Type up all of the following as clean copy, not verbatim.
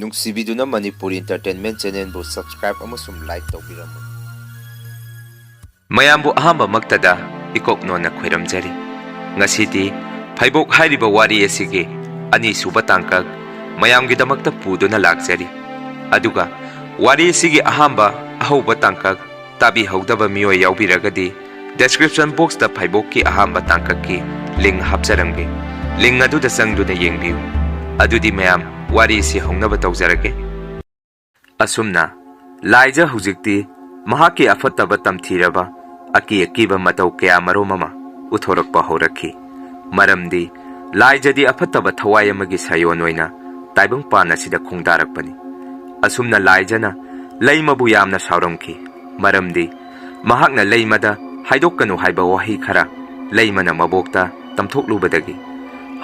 ꯅꯨꯡꯁꯤꯕꯤꯗꯨꯅ Manipuri entertainment ꯆꯦꯅꯦꯜꯕꯨ subscribe ꯑꯃꯁꯨꯡ like ꯇꯧꯕꯤꯔꯝꯃꯨ꯫ ꯃꯌꯥꯝꯕꯨ ꯑꯍꯥꯟꯕꯃꯛꯇꯗ ꯏꯀꯣꯛꯅꯣꯟꯅ ꯈꯣꯏꯔꯝꯖꯔꯤ꯫ ꯉꯁꯤꯗꯤ ꯐꯩꯕꯣꯛ ꯍꯥꯏꯔꯤꯕ ꯋꯥꯔꯤ ꯑꯁꯤꯒꯤ ꯑꯅꯤꯁꯨꯕ ꯇꯥꯡꯀꯛ ꯃꯌꯥꯝꯒꯤꯗꯃꯛꯇ ꯄꯨꯗꯨꯅ ꯂꯥꯛꯆꯔꯤ꯫ ꯑꯗꯨꯒ ꯋꯥꯔꯤ ꯑꯁꯤꯒꯤ ꯑꯍꯧꯕ ꯇꯥꯡꯀꯛ ꯇꯥꯕꯤꯍꯧꯗꯕ ꯃꯤꯑꯣꯏ ꯌꯥꯎꯕꯤꯔꯒꯗꯤ ꯗꯦꯁꯀ꯭ꯔꯤꯞꯁꯟ ꯕꯣꯛꯁꯇ ꯐꯩꯕꯣꯛꯀꯤ ꯑꯍꯥꯟꯕ ꯇꯥꯡꯀꯛꯀꯤ ꯂꯤꯡ ꯍꯥꯞꯆꯔꯝꯒꯦ꯫ ꯂꯤꯡ ꯑꯗꯨꯗ ꯆꯪꯗꯨꯅ ꯌꯦꯡꯕꯤꯌꯨ꯫ ꯑꯗꯨꯗꯤ ꯃꯌꯥꯝ ꯋꯥꯔꯤ ꯑꯁꯤ ꯍꯧꯅꯕ ꯇꯧꯖꯔꯒꯦ꯫ ꯑꯁꯨꯝꯅ ꯂꯥꯏꯖ ꯍꯧꯖꯤꯛꯇꯤ ꯃꯍꯥꯛꯀꯤ ꯑꯐꯠꯇꯕ ꯇꯝꯊꯤꯔꯕ ꯑꯀꯤꯕ ꯃꯇꯧ ꯀꯌꯥ ꯃꯔꯨꯝ ꯑꯃ ꯎꯠꯊꯣꯔꯛꯄ ꯍꯧꯔꯛꯈꯤ꯫ ꯃꯔꯝꯗꯤ ꯂꯥꯏꯖꯗꯤ ꯑꯐꯠꯇꯕ ꯊꯋꯥꯏ ꯑꯃꯒꯤ ꯁꯥꯌꯣꯟ ꯑꯣꯏꯅ ꯇꯥꯏꯕꯪꯄꯥꯟ ꯑꯁꯤꯗ ꯈꯣꯡꯗꯥꯔꯛꯄꯅꯤ꯫ ꯑꯁꯨꯝꯅ ꯂꯥꯏꯖꯅ ꯂꯩꯃꯕꯨ ꯌꯥꯝꯅ ꯁꯥꯎꯔꯝꯈꯤ꯫ ꯃꯔꯝꯗꯤ ꯃꯍꯥꯛꯅ ꯂꯩꯃꯗ ꯍꯥꯏꯗꯣꯛꯀꯅꯨ ꯍꯥꯏꯕ ꯋꯥꯍꯩ ꯈꯔ ꯂꯩꯃꯅ ꯃꯕꯣꯛꯇ ꯇꯝꯊꯣꯛꯂꯨꯕꯗꯒꯤ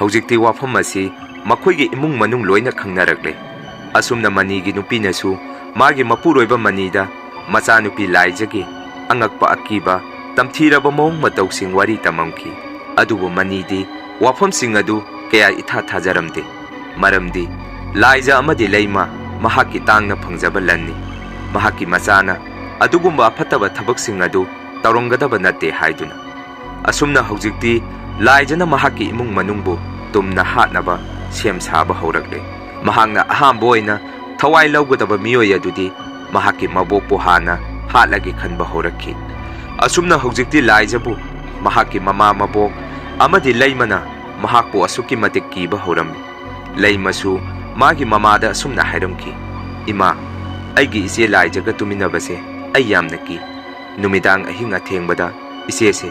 ꯍꯧꯖꯤꯛꯇꯤ ꯋꯥꯐꯝ ꯑꯁꯤ ꯃꯈꯣꯏꯒꯤ ꯏꯃꯨꯡ ꯃꯅꯨꯡ ꯂꯣꯏꯅ ꯈꯪꯅꯔꯛꯂꯦ꯫ ꯑꯁꯨꯝꯅ ꯃꯅꯤꯒꯤ ꯅꯨꯄꯤꯅꯁꯨ ꯃꯥꯒꯤ ꯃꯄꯨꯔꯣꯏꯕ ꯃꯅꯤꯗ ꯃꯆꯥꯅꯨꯄꯤ ꯂꯥꯏꯖꯒꯤ ꯑꯉꯛꯄ ꯑꯀꯤꯕ ꯇꯝꯊꯤꯔꯕ ꯃꯑꯣꯡ ꯃꯇꯧꯁꯤꯡ ꯋꯥꯔꯤ ꯇꯝꯃꯝꯈꯤ꯫ ꯑꯗꯨꯕꯨ ꯃꯅꯤꯗꯤ ꯋꯥꯐꯝꯁꯤꯡ ꯑꯗꯨ ꯀꯌꯥ ꯏꯊꯥ ꯊꯥꯖꯔꯝꯗꯦ꯫ ꯃꯔꯝꯗꯤ ꯂꯥꯏꯖ ꯑꯃꯗꯤ ꯂꯩꯃ ꯃꯍꯥꯛꯀꯤ ꯇꯥꯡꯅ ꯐꯪꯖꯕ ꯂꯟꯅꯤ꯫ ꯃꯍꯥꯛꯀꯤ ꯃꯆꯥꯅ ꯑꯗꯨꯒꯨꯝꯕ ꯑꯐꯠꯇꯕ ꯊꯕꯛꯁꯤꯡ ꯑꯗꯨ ꯇꯧꯔꯝꯒꯗꯕ ꯅꯠꯇꯦ ꯍꯥꯏꯗꯨꯅ꯫ ꯑꯁꯨꯝꯅ ꯍꯧꯖꯤꯛꯇꯤ ꯂꯥꯏꯖꯅ ꯃꯍꯥꯛꯀꯤ ꯏꯃꯨꯡ ꯃꯅꯨꯡꯕꯨ ꯇꯨꯝꯅ ꯍꯥꯠꯅꯕ ꯁꯦꯝ ꯁꯥꯕ ꯍꯧꯔꯛꯂꯦ꯫ ꯃꯍꯥꯛꯅ ꯑꯍꯥꯟꯕ ꯑꯣꯏꯅ ꯊꯋꯥꯏ ꯂꯧꯒꯗꯕ ꯃꯤꯑꯣꯏ ꯑꯗꯨꯗꯤ ꯃꯍꯥꯛꯀꯤ ꯃꯕꯣꯛꯄꯨ ꯍꯥꯟꯅ ꯍꯥꯠꯂꯒꯦ ꯈꯟꯕ ꯍꯧꯔꯛꯈꯤ꯫ ꯑꯁꯨꯝꯅ ꯍꯧꯖꯤꯛꯇꯤ ꯂꯥꯏꯖꯕꯨ ꯃꯍꯥꯛꯀꯤ ꯃꯃꯥ ꯃꯕꯣꯛ ꯑꯃꯗꯤ ꯂꯩꯃꯅ ꯃꯍꯥꯛꯄꯨ ꯑꯁꯨꯛꯀꯤ ꯃꯇꯤꯛ ꯀꯤꯕ ꯍꯧꯔꯝꯃꯤ꯫ ꯂꯩꯃꯁꯨ ꯃꯥꯒꯤ ꯃꯃꯥꯗ ꯑꯁꯨꯝꯅ ꯍꯥꯏꯔꯝꯈꯤ, "ꯏꯃꯥ, ꯑꯩꯒꯤ ꯏꯆꯦ ꯂꯥꯏꯖꯒ ꯇꯨꯃꯤꯟꯅꯕꯁꯦ ꯑꯩ ꯌꯥꯝꯅ ꯀꯤ꯫ ꯅꯨꯃꯤꯗꯥꯡ ꯑꯍꯤꯡ ꯑꯊꯦꯡꯕꯗ ꯏꯆꯦꯁꯦ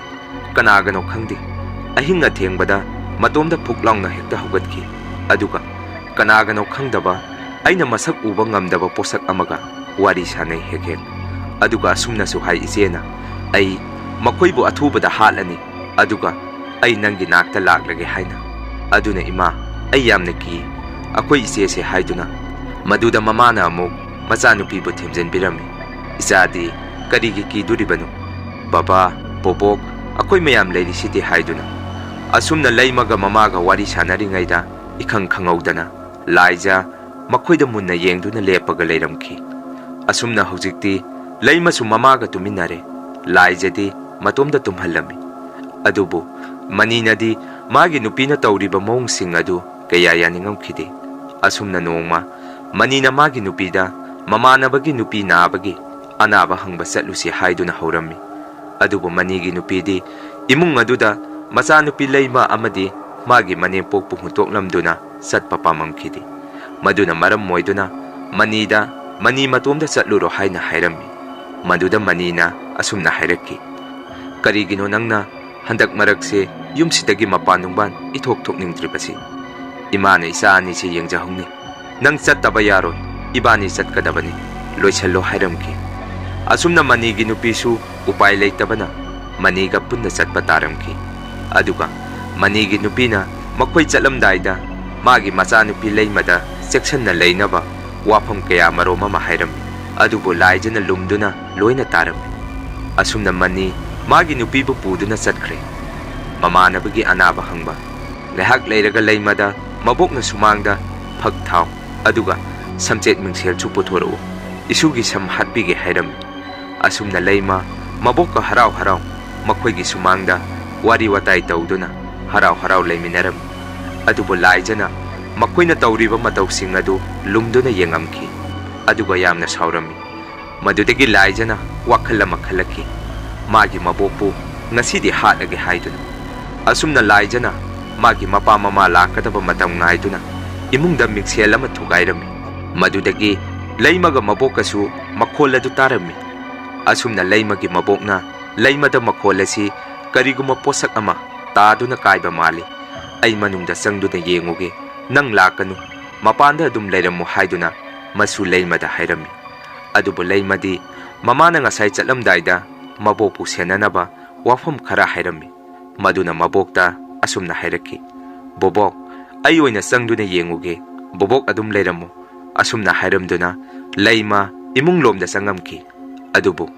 ꯀꯅꯥꯒꯅꯣ ꯈꯪꯗꯦ ꯑꯍꯤꯡ ꯑꯊꯦꯡꯕꯗ ꯃꯇꯣꯝꯗ ꯐꯨꯛ ꯂꯥꯎꯅ ꯍꯦꯛꯇ ꯍꯧꯒꯠꯈꯤ꯫ ꯑꯗꯨꯒ ꯀꯅꯥꯒꯅꯣ ꯈꯪꯗꯕ ꯑꯩꯅ ꯃꯁꯛ ꯎꯕ ꯉꯝꯗꯕ ꯄꯣꯠꯁꯛ ꯑꯃꯒ ꯋꯥꯔꯤ ꯁꯥꯟꯅꯩ ꯍꯦꯛ ꯍꯦꯛ꯫ ꯑꯗꯨꯒ ꯑꯁꯨꯝꯅꯁꯨ ꯍꯥꯏ ꯏꯆꯦꯅ, ꯑꯩ ꯃꯈꯣꯏꯕꯨ ꯑꯊꯨꯕꯗ ꯍꯥꯠꯂꯅꯤ ꯑꯗꯨꯒ ꯑꯩ ꯅꯪꯒꯤ ꯅꯥꯛꯇ ꯂꯥꯛꯂꯒꯦ ꯍꯥꯏꯅ꯫ ꯑꯗꯨꯅ ꯏꯃꯥ, ꯑꯩ ꯌꯥꯝꯅ ꯀꯤ ꯑꯩꯈꯣꯏ ꯏꯆꯦꯁꯦ" ꯍꯥꯏꯗꯨꯅ ꯃꯗꯨꯗ ꯃꯃꯥꯅ ꯑꯃꯨꯛ ꯃꯆꯥꯅꯨꯄꯤꯕꯨ ꯊꯦꯝꯖꯤꯟꯕꯤꯔꯝꯃꯤ꯫ "ꯏꯆꯥꯗꯤ ꯀꯔꯤꯒꯤ ꯀꯤꯗꯨꯔꯤꯕꯅꯣ? ꯕꯕꯥ, ꯕꯣꯕꯣꯛ ꯑꯩꯈꯣꯏ ꯃꯌꯥꯝ ꯂꯩꯔꯤꯁꯤꯗꯤ" ꯍꯥꯏꯗꯨꯅ꯫ ꯑꯁꯨꯝꯅ ꯂꯩꯃꯒ ꯃꯃꯥꯒ ꯋꯥꯔꯤ ꯁꯥꯟꯅꯔꯤꯉꯩꯗ ꯏꯈꯪ ꯈꯪꯍꯧꯗꯅ ꯂꯥꯏꯖ ꯃꯈꯣꯏꯗ ꯃꯨꯟꯅ ꯌꯦꯡꯗꯨꯅ ꯂꯦꯞꯄꯒ ꯂꯩꯔꯝꯈꯤ꯫ ꯑꯁꯨꯝꯅ ꯍꯧꯖꯤꯛꯇꯤ ꯂꯩꯃꯁꯨ ꯃꯃꯥꯒ ꯇꯨꯃꯤꯟꯅꯔꯦ꯫ ꯂꯥꯏꯖꯗꯤ ꯃꯇꯣꯝꯗ ꯇꯨꯝꯍꯜꯂꯝꯃꯤ꯫ ꯑꯗꯨꯕꯨ ꯃꯅꯤꯅꯗꯤ ꯃꯥꯒꯤ ꯅꯨꯄꯤꯅ ꯇꯧꯔꯤꯕ ꯃꯑꯣꯡꯁꯤꯡ ꯑꯗꯨ ꯀꯌꯥ ꯌꯥꯅꯤꯡꯉꯝꯈꯤꯗꯦ꯫ ꯑꯁꯨꯝꯅ ꯅꯣꯡꯃ ꯃꯅꯤꯅ ꯃꯥꯒꯤ ꯅꯨꯄꯤꯗ ꯃꯃꯥꯟꯅꯕꯒꯤ ꯅꯨꯄꯤ ꯅꯥꯕꯒꯤ ꯑꯅꯥꯕ ꯍꯪꯕ ꯆꯠꯂꯨꯁꯤ ꯍꯥꯏꯗꯨꯅ ꯍꯧꯔꯝꯃꯤ꯫ ꯑꯗꯨꯕꯨ ꯃꯅꯤꯒꯤ ꯅꯨꯄꯤꯗꯤ ꯏꯃꯨꯡ ꯑꯗꯨꯗ ꯃꯆꯥꯅꯨꯄꯤ ꯂꯩꯃ ꯑꯃꯗꯤ ꯃꯥꯒꯤ ꯃꯅꯦꯝꯄꯣꯛꯄꯨ ꯍꯨꯟꯇꯣꯛꯂꯝꯗꯨꯅ ꯆꯠꯄ ꯄꯥꯝꯃꯝꯈꯤꯗꯦ꯫ ꯃꯗꯨꯅ ꯃꯔꯝ ꯑꯣꯏꯗꯨꯅ ꯃꯅꯤꯗ "ꯃꯅꯤ ꯃꯇꯣꯝꯗ ꯆꯠꯂꯨꯔꯣ" ꯍꯥꯏꯅ ꯍꯥꯏꯔꯝꯃꯤ꯫ ꯃꯗꯨꯗ ꯃꯅꯤꯅ ꯑꯁꯨꯝꯅ ꯍꯥꯏꯔꯛꯈꯤ, "ꯀꯔꯤꯒꯤꯅꯣ ꯅꯪꯅ ꯍꯟꯗꯛ ꯃꯔꯛꯁꯦ ꯌꯨꯝꯁꯤꯗꯒꯤ ꯃꯄꯥꯟ ꯅꯨꯡꯕꯥꯟ ꯏꯊꯣꯛ ꯊꯣꯛꯅꯤꯡꯗ꯭ꯔꯤꯕꯁꯤ? ꯏꯃꯥꯅ ꯏꯆꯥ ꯑꯅꯤꯁꯤ ꯌꯦꯡꯖꯍꯧꯅꯤ꯫ ꯅꯪ ꯆꯠꯇꯕ ꯌꯥꯔꯣꯏ, ꯏꯕꯥꯅꯤ ꯆꯠꯀꯗꯕꯅꯤ, ꯂꯣꯏꯁꯜꯂꯣ" ꯍꯥꯏꯔꯝꯈꯤ꯫ ꯑꯁꯨꯝꯅ ꯃꯅꯤꯒꯤ ꯅꯨꯄꯤꯁꯨ ꯎꯄꯥꯏ ꯂꯩꯇꯕꯅ ꯃꯅꯤꯒ ꯄꯨꯟꯅ ꯆꯠꯄ ꯇꯥꯔꯝꯈꯤ꯫ ꯑꯗꯨꯒ ꯃꯅꯤꯒꯤ ꯅꯨꯄꯤꯅ ꯃꯈꯣꯏ ꯆꯠꯂꯝꯗꯥꯏꯗ ꯃꯥꯒꯤ ꯃꯆꯥꯅꯨꯄꯤ ꯂꯩꯃꯗ ꯆꯦꯛꯁꯤꯟꯅ ꯂꯩꯅꯕ ꯋꯥꯐꯝ ꯀꯌꯥ ꯃꯔꯣꯝ ꯑꯃ ꯍꯥꯏꯔꯝꯃꯤ꯫ ꯑꯗꯨꯕꯨ ꯂꯥꯏꯖꯅ ꯂꯨꯝꯗꯨꯅ ꯂꯣꯏꯅ ꯇꯥꯔꯝꯃꯤ꯫ ꯑꯁꯨꯝꯅ ꯃꯅꯤ ꯃꯥꯒꯤ ꯅꯨꯄꯤꯕꯨ ꯄꯨꯗꯨꯅ ꯆꯠꯈ꯭ꯔꯦ ꯃꯃꯥꯟꯅꯕꯒꯤ ꯑꯅꯥꯕ ꯍꯪꯕ꯫ ꯉꯥꯏꯍꯥꯛ ꯂꯩꯔꯒ ꯂꯩꯃꯗ ꯃꯕꯣꯛꯅ ꯁꯨꯃꯥꯡꯗ ꯐꯛ ꯊꯥꯎ ꯑꯗꯨꯒ ꯁꯝꯆꯦꯠ ꯃꯤꯡꯁꯦꯜꯁꯨ ꯄꯨꯊꯣꯔꯛꯎ, ꯏꯁꯨꯒꯤ ꯁꯝ ꯍꯥꯠꯄꯤꯒꯦ ꯍꯥꯏꯔꯝꯃꯤ꯫ ꯑꯁꯨꯝꯅ ꯂꯩꯃ ꯃꯕꯣꯛꯀ ꯍꯔꯥꯎ ꯍꯔꯥꯎ ꯃꯈꯣꯏꯒꯤ ꯁꯨꯃꯥꯡꯗ ꯋꯥꯔꯤ ꯋꯥꯇꯥꯏ ꯇꯧꯗꯨꯅ ꯍꯔꯥꯎ ꯍꯔꯥꯎ ꯂꯩꯃꯤꯟꯅꯔꯝꯃꯤ꯫ ꯑꯗꯨꯕꯨ ꯂꯥꯏꯖꯅ ꯃꯈꯣꯏꯅ ꯇꯧꯔꯤꯕ ꯃꯇꯧꯁꯤꯡ ꯑꯗꯨ ꯂꯨꯝꯗꯨꯅ ꯌꯦꯡꯉꯝꯈꯤ꯫ ꯑꯗꯨꯒ ꯌꯥꯝꯅ ꯁꯥꯎꯔꯝꯃꯤ꯫ ꯃꯗꯨꯗꯒꯤ ꯂꯥꯏꯖꯅ ꯋꯥꯈꯜ ꯑꯃ ꯈꯜꯂꯛꯈꯤ, ꯃꯥꯒꯤ ꯃꯕꯣꯛꯄꯨ ꯉꯁꯤꯗꯤ ꯍꯥꯠꯂꯒꯦ ꯍꯥꯏꯗꯨꯅ꯫ ꯑꯁꯨꯝꯅ ꯂꯥꯏꯖꯅ ꯃꯥꯒꯤ ꯃꯄꯥ ꯃꯃꯥ ꯂꯥꯛꯀꯗꯕ ꯃꯇꯝ ꯉꯥꯏꯗꯨꯅ ꯏꯃꯨꯡꯗ ꯃꯤꯡꯁꯦꯜ ꯑꯃ ꯊꯨꯒꯥꯏꯔꯝꯃꯤ꯫ ꯃꯗꯨꯗꯒꯤ ꯂꯩꯃꯒ ꯃꯕꯣꯛꯀꯁꯨ ꯃꯈꯣꯜ ꯑꯗꯨ ꯇꯥꯔꯝꯃꯤ꯫ ꯑꯁꯨꯝꯅ ꯂꯩꯃꯒꯤ ꯃꯕꯣꯛꯅ ꯂꯩꯃꯗ ꯃꯈꯣꯜ ꯑꯁꯤ ꯀꯔꯤꯒꯨꯝꯕ ꯄꯣꯠꯁꯛ ꯑꯃ ꯇꯥꯗꯨꯅ ꯀꯥꯏꯕ ꯃꯥꯜꯂꯤ, ꯑꯩ ꯃꯅꯨꯡꯗ ꯆꯪꯗꯨꯅ ꯌꯦꯡꯉꯨꯒꯦ, ꯅꯪ ꯂꯥꯛꯀꯅꯨ, ꯃꯄꯥꯟꯗ ꯑꯗꯨꯝ ꯂꯩꯔꯝꯃꯨ ꯍꯥꯏꯗꯨꯅ ꯃꯁꯨ ꯂꯩꯃꯗ ꯍꯥꯏꯔꯝꯃꯤ꯫ ꯑꯗꯨꯕꯨ ꯂꯩꯃꯗꯤ ꯃꯃꯥꯅ ꯉꯁꯥꯏ ꯆꯠꯂꯝꯗꯥꯏꯗ ꯃꯕꯣꯛꯄꯨ ꯁꯦꯟꯅꯅꯕ ꯋꯥꯐꯝ ꯈꯔ ꯍꯥꯏꯔꯝꯃꯤ꯫ ꯃꯗꯨꯅ ꯃꯕꯣꯛꯇ ꯑꯁꯨꯝꯅ ꯍꯥꯏꯔꯛꯈꯤ, "ꯕꯣꯕꯣꯛ, ꯑꯩ ꯑꯣꯏꯅ ꯆꯪꯗꯨꯅ ꯌꯦꯡꯉꯨꯒꯦ, ꯕꯣꯕꯣꯛ ꯑꯗꯨꯝ ꯂꯩꯔꯝꯃꯨ." ꯑꯁꯨꯝꯅ ꯍꯥꯏꯔꯝꯗꯨꯅ ꯂꯩꯃ ꯏꯃꯨꯡꯂꯣꯝꯗ ꯆꯪꯉꯝꯈꯤ꯫ ꯑꯗꯨꯕꯨ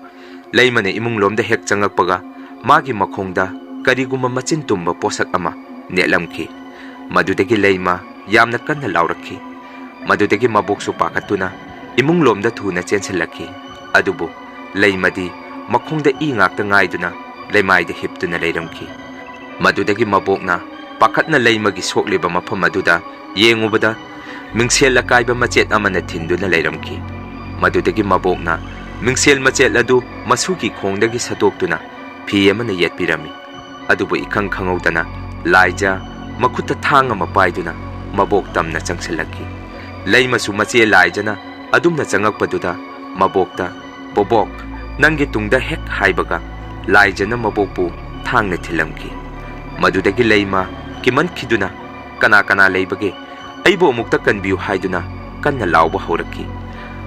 ꯂꯩꯃꯅ ꯏꯃꯨꯡꯂꯣꯝꯗ ꯍꯦꯛ ꯆꯪꯉꯛꯄꯒ ꯃꯥꯒꯤ ꯃꯈꯣꯡꯗ ꯀꯔꯤꯒꯨꯝꯕ ꯃꯆꯤꯟ ꯇꯨꯝꯕ ꯄꯣꯠꯁꯛ ꯑꯃ ꯅꯦꯠꯂꯝꯈꯤ꯫ ꯃꯗꯨꯗꯒꯤ ꯂꯩꯃ ꯌꯥꯝꯅ ꯀꯟꯅ ꯂꯥꯎꯔꯛꯈꯤ꯫ Madudagi maboksu pakatuna imung lomda thuna chensilaki. Adubu leimadi makhongda I ngakta ngaiduna leimaida hiptuna leiramki. Madudagi mabokna pakatna leimagi sokliba mafam aduda yengubada mingsel akaiba machet amana thinduna leiramki. Madudagi mabokna mingsel machet adu masuki khongdagi satoktuna phi amana yetpirami. Adubu ikhang khangaudana laija makutta thang ama paiduna mabok tamna changsilaki. Leimasu mache laijana adumna changakpaduda mabokta bobok nangi tungda hek haibaga laijana mabokpu thangna thilamki. Madudagi leima kiman khiduna kana kana leibage aibo mukta kanbiu haiduna kanna lauba horaki.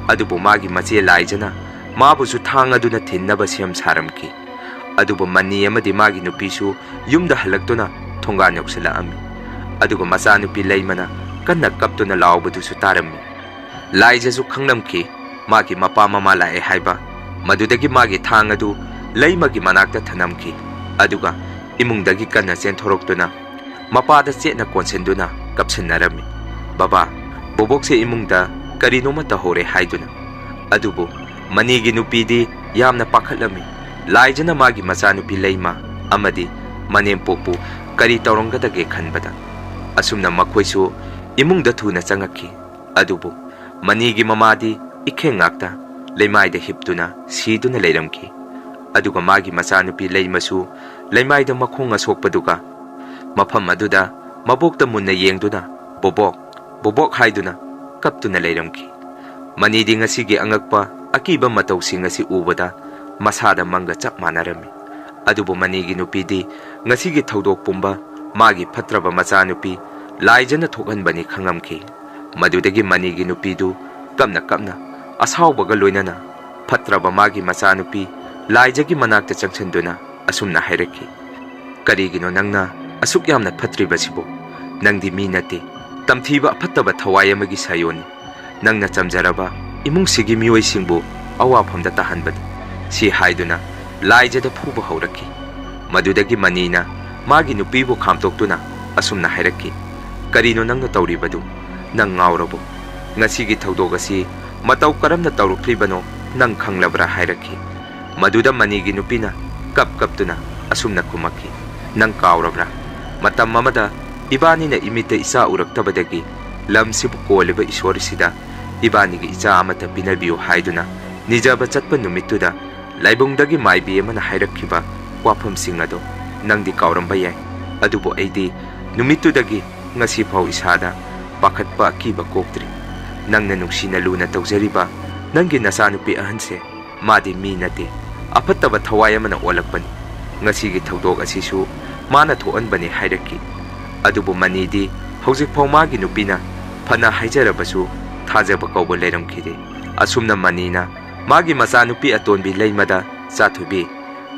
Adubu magi mache laijana mabusu thang aduna thinnaba siam saramki. Adubu mani amadi magi nupisu yumda halaktuna thongan yoksala ami. Adugu macha nupi leimana kanna kaptuna laubadusu tarami. Laijasu khanglamki magi mapa mama lae haiba. Madudagi magi thang adu leimagi manakta thanamki. Aduga imungdagi kanna chenthoroktuna mapada chetna konsenduna kapsinarami. Baba bobokse imungda karinoma tahore haiduna. Adubu manigi nupidi yamna pakhatlami. Laijana magi macha nupi leima amadi manempokpu kari taurangadage khanbada. Asumna makhoisu imungda thuna changaki. Adubu manigi mamadi ikhengakta leimaida hiptuna siduna leiramki. Aduga magi macha nupi leimasu leimaida makhong asokpaduga mafam aduda mabokta munna yengduna bobok haiduna kaptuna leiramki. Manidi ngasigi angakpa akiba matawsing asi ubada masada manga chap manarami. Adubu manigi nupidi ngasigi thaudok pumba magi phatraba macha nupi laijana thokhanbani khangamki. Madudagi manigi nupidu kapna asawbaga loinana phatraba magi macha nupi laijagi manakta changsanduna asumna hairaki. Karigino nangna asuk yamna phatribasibo nangdi mi nate tamthiba phattaba thawai amagi sayoni. Nangna chamjaraba imungsigi miyoisingbu awafamda tahanbadi si haiduna laijada phuba hauraki. Madudagi manina magi nupibu khamtoktuna asumna hairaki. Karino nangna tawribadu nang ngaurabo ngasigi thaudog asi mataw karamna tawrukribano nang khanglabra hairaki. Maduda manigi nupina kaptuna asumna kumaki. Nang kaurabra matam mamada ibani na imita isa uraktabadagi lamsibu koliba iswarisida ibani gi isa amata pinabiyo haiduna nijaba chatpa numituda laibungdagi maibi amana hairakiba wafamsing ado nangdi kauramba yai. Adubo aidi numitudagi ngasi phau isada pakhatpa akiba koktri. Nangna nungsina luna tawjariba nangi nasanupi ahanse madi mi nate apattaba thawai amana olakpani. Ngasigi thaudok asisu mana thoanbani hairaki. Adubu manidi hojik phau magi nupina phana haijarabasu thajaba kauba leiramkhide. Asumna manina magi macha nupi atonbi leimada chathubi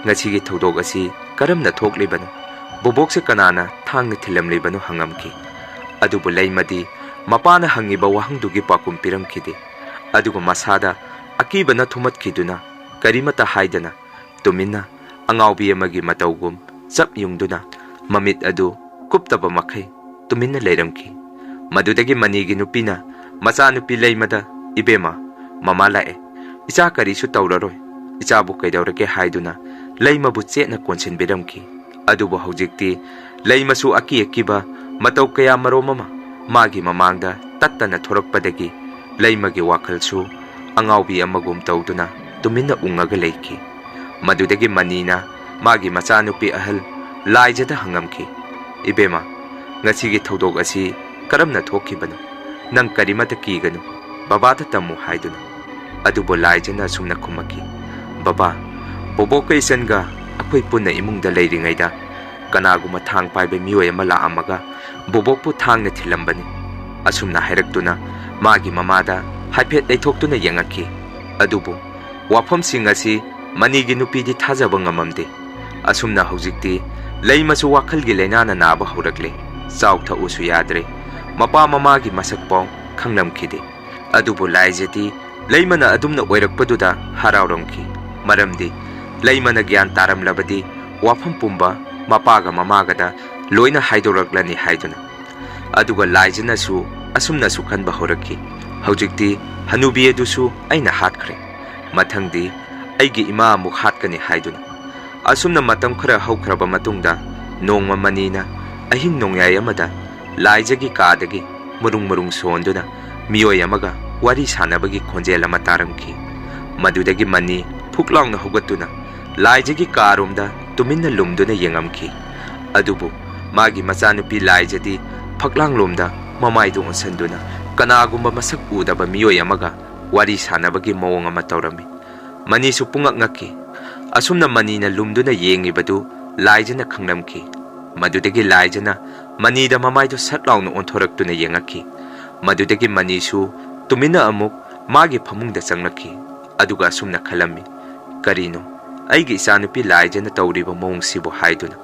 ngasigi thaudok asi karamna thoklibano bobokse kanana thangna thilamlibano hangamki. Adubu leimadi mapana hangiba wahangdugi pakum piramkhide. Adugu masada akibana thumatkiduna karimata haidana tumina angaubi amagi matawgum chap yungduna mamit adu kuptaba makhai tumina leiramki. Madudagi manigi nupina macha nupi leimada ibema mama lae icha karisu tawraroi ichabu kaidaurake haiduna leimabu chetna konsinbiramki. Adubu hojikti leimasu akiba mataw kaya maromama magi mamangda tattana thorakpadagi leimagi wakhalsu angaubi amagum tawduna tumina ungaga leiki. Madudagi manina magi macha nupi ahal laijada hangamki. Ibema ngasigi thaudok asi karamna thokibano nang karimata kiganu babata tamu haiduna. Adubo laijana sumna khumaki. Baba boboka isanga akhoi punna imungda leiringaida kanaguma thang paiba miyoy ama laamaga bobokpu thangna thilambani. Asumna hairaktuna magi mamada haiphet leithoktuna yengaki. Adubo wafamsing asi manigi nupidi thajaba ngamamde. Asumna hojikti leimasu wakhalgi leinana naba haurakle chawtha usu yadre mapa mamagi masakpaw khanglamkhide. Adubo laijati leimana adumna oirakpaduda harauramki. Maramdi leimana gyan taramlabadi wafam pumba mapaga mamagada loina haidoraklani haiduna. Aduga laijanasu asumnasu khanba horakki haujikti hanubi adusu aina hatkre mathangdi aigi ima amuk hatkani haiduna asumna matam khara haukraba matungda nongma manina ahing nongyai amada laijagi kadagi murung sonduna miyoi amaga wari sanabagi khonjel ama taramki madudagi mani phuklawna hogatuna laijagi karumda tuminna lumduna yengamki adubu magi machanupi laijadi phaklanglomda mamaidu onsanduna kanagumba masak udaba miyoi amaga wari sanabagi mawong ama tawrami mani su pungak ngaki asumna manina lumduna yengibadu laijana khanglamki madudagi laijana manida mamaidu satlawna onthoraktuna yengaki madudagi manisu tumina amuk magi phamungda changlaki aduga asumna khalami karino aigi isanupi laijana tawriba mawong sibu haiduna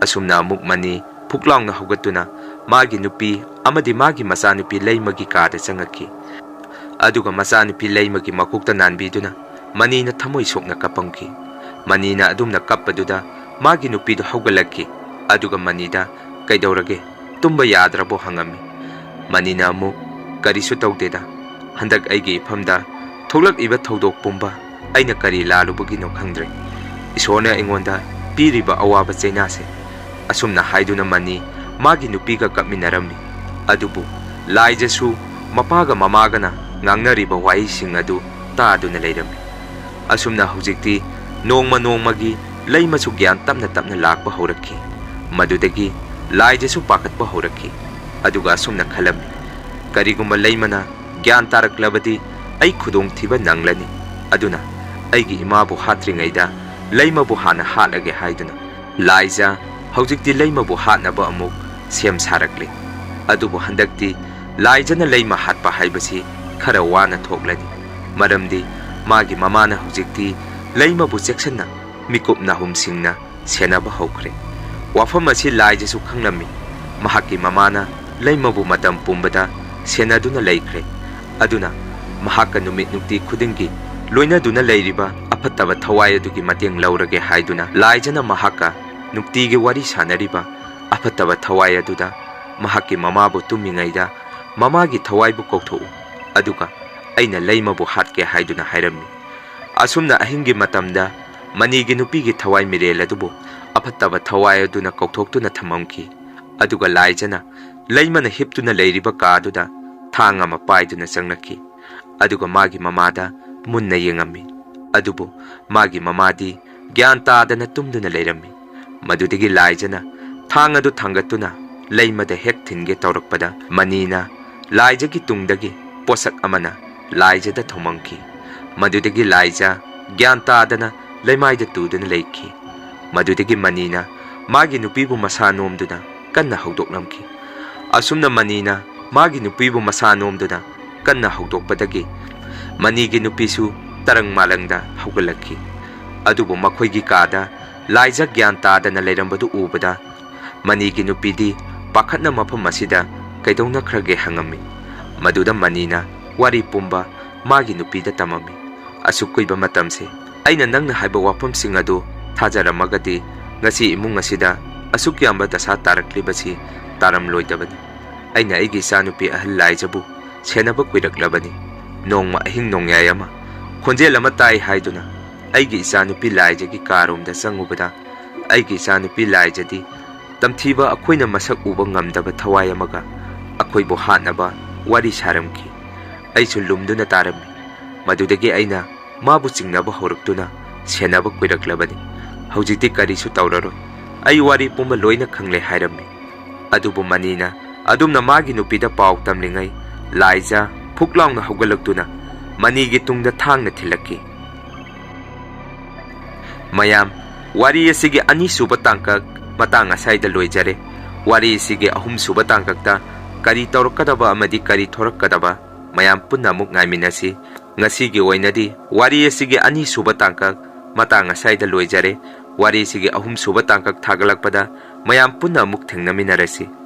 asumna amuk mani phuklawna hogatuna magi nupi amadi magi machanupi leimagi kada changaki aduga machanupi leimagi makukta nanbiduna manina thamoi sokna kapamki manina adumna kappaduda magi nupidu hogalaki aduga manida kaidawrage tumba yadrabo hangami manina amuk karisu tawdeda handak aigi ifamda thoglak iba thodok pumba aina kari lalubugino khangdre isona ingonda piriba awaba chainase asumna haiduna mani magi nupiga kapminarami adubu laijasu mapaga mamagana ngangnariba wai sing adu taaduna leirami asumna hujikti nongmagi leimasu gyan tapna lakba horakki madudagi laijasu pakatba horakki aduga asumna khalami karigumba leimana gyan taraklabadi ai khudong thiba nanglani aduna aigi imabu hatringaida leimabu hana halage haiduna laija haujikti leimabu hatnaba amuk sem sarakli adubu handakti laijana leima hatpa haibasi khara wana thoklani maramdi magi mamana haujikti leimabu cheksanna mikupna humsingna senaba hokre wafam asi laijasu khanglami mahaki mamana leimabu matam pumbada senaduna leikre aduna mahaka numit nukti khudingi loinaduna leiriba apattaba thawai adugi mateng laurage haiduna laijana mahaka nuktige wari sanariba apattaba thawai aduda mahaki mamabu tumingaida mamagi thawai bu koktho aduga aina leimabu hatke haiduna hairami asumna ahingi matamda manigi nupigi thawai mirel adubu apattaba thawai aduna kokthoktu na thamamki aduga laijana leimana hiptuna leiriba kaduda thanga mapaiduna changlaki aduga magi mamada munna yengami adubu magi mamadi gyan taadana tumduna leirami madudigi laijana thang adu thangatuna leimada hek thinge tawrakpada manina laijagi tungdagi posak amana laijada thomangki madudigi laija gyan taadana leimaida tuduna leikhi madudigi manina magi nupibu masanomduna kanna hawdoklamki asumna manina magi nupibu masanomduna kanna hawdokpadagi manigi nupisu tarang malangda hawgalakki adubu makhoigi kada laija gyan taadana leirambadu ubada manigi nupidi pakhatna mafam asida kaidongna khrage hangami maduda manina wari pumba magi nupida tamami asukuiba matamse aina nangna haiba wafam sing adu thajaramagadi ngasi imung asida asuk yamba dasa taraklibasi taram loidabani aina aigi sanupi ahal laijabu senaba kuiraklabani nongma ahing nongyayama khonjel ama tai haiduna aigi isanupi laijagi karumda sangubada aigi isanupi laijadi tamthiba akhoina masak uba ngamdaba thawai amaga akhoibo hatnaba wari saramki aisu lumduna tarami madudagi aina mabu chingnaba horaktuna senaba kuiraklabani haujiti karisu tawraroi ai wari pumba loina khangle hairami adubu manina adumna magi nupida paw tamlingai laija phuklawna hogalaktuna manigi tungda thangna thilaki mayam wari asigi ani suba tangkak matang asaida loijare wari asigi ahum suba tangkakta kari tawrakadaba amadi kari thorakkadaba mayam punna muk ngaiminasi ngasigi oinadi wari asigi ani suba tangkak matang asaida loijare wari asigi ahum suba tangkak thagalakpada mayam punna muk thengnaminarasi